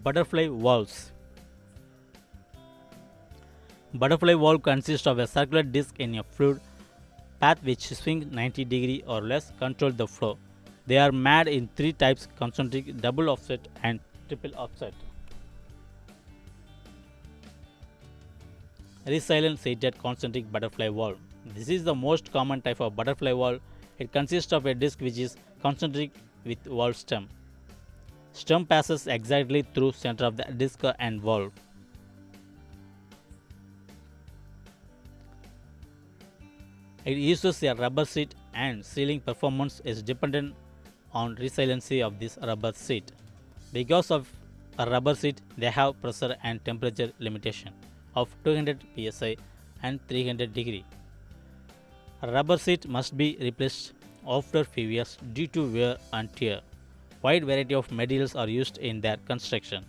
Butterfly valves. Butterfly valve consists of a circular disc in a fluid path which swings 90 degree or less control the flow. They are made in three types: concentric, double offset and triple offset. Resilient seated concentric butterfly valve. This is the most common type of butterfly valve. It consists of a disc which is concentric with valve stem. Stem passes exactly through center of the disc and valve. It uses a rubber seat and sealing performance is dependent on resiliency of this rubber seat. Because of a rubber seat, they have pressure and temperature limitation of 200 psi and 300 degree. A rubber seat must be replaced after few years due to wear and tear. Wide variety of materials are used in their construction.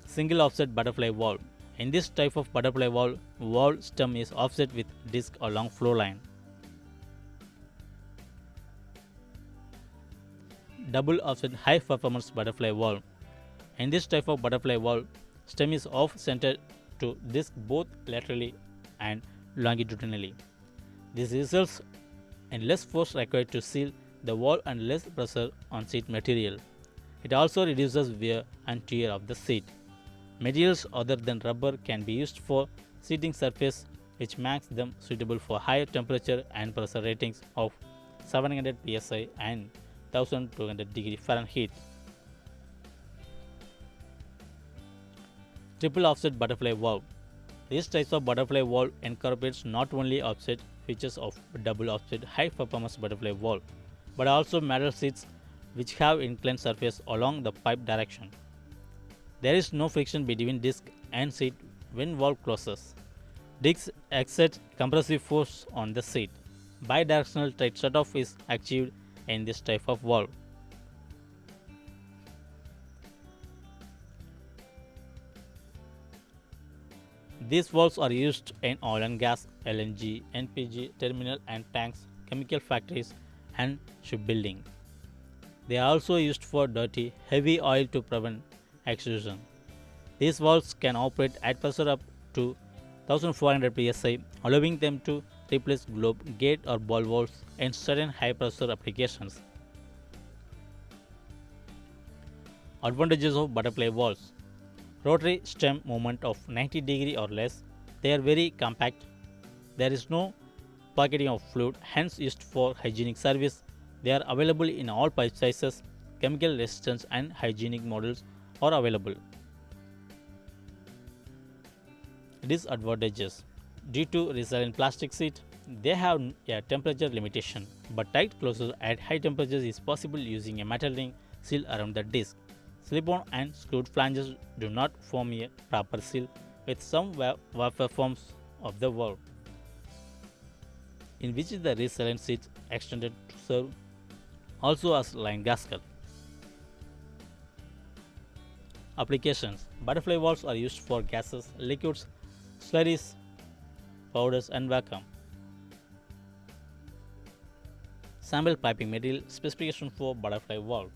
Single offset butterfly valve. In this type of butterfly valve, valve stem is offset with disc along flow line. Double offset high performance butterfly valve. In this type of butterfly valve, stem is off center to disc both laterally and longitudinally. This results in less force required to seal the valve and less pressure on seat material. It also reduces wear and tear of the seat. Materials other than rubber can be used for seating surface, which makes them suitable for higher temperature and pressure ratings of 700 psi and 1200 degree Fahrenheit. Triple offset butterfly valve. This type of butterfly valve incorporates not only offset features of double offset high performance butterfly valve, but also metal seats which have inclined surface along the pipe direction. There is no friction between disc and seat when valve closes. Disc exert compressive force on the seat. Bidirectional tight shutoff is achieved in this type of valve. These valves are used in oil and gas, LNG, NPG terminal and tanks, chemical factories, and shipbuilding. They are also used for dirty, heavy oil to prevent extrusion. These valves can operate at pressure up to 1400 psi, allowing them to replace globe, gate, or ball valves in certain high pressure applications. Advantages of butterfly valves. Rotary stem movement of 90 degree or less. They are very compact. There is no pocketing of fluid, hence used for hygienic service. They are available in all pipe sizes. Chemical resistance and hygienic models are available. Disadvantages. Due to resilient plastic seat, they have a temperature limitation, but tight closure at high temperatures is possible using a metal ring seal around the disc. Slip-on and screwed flanges do not form a proper seal with some wafer forms of the valve, in which the resilient seat extended to serve also as line gasket. Applications. Butterfly valves are used for gases, liquids, slurries, powders and vacuum. Sample piping material specification for butterfly valve.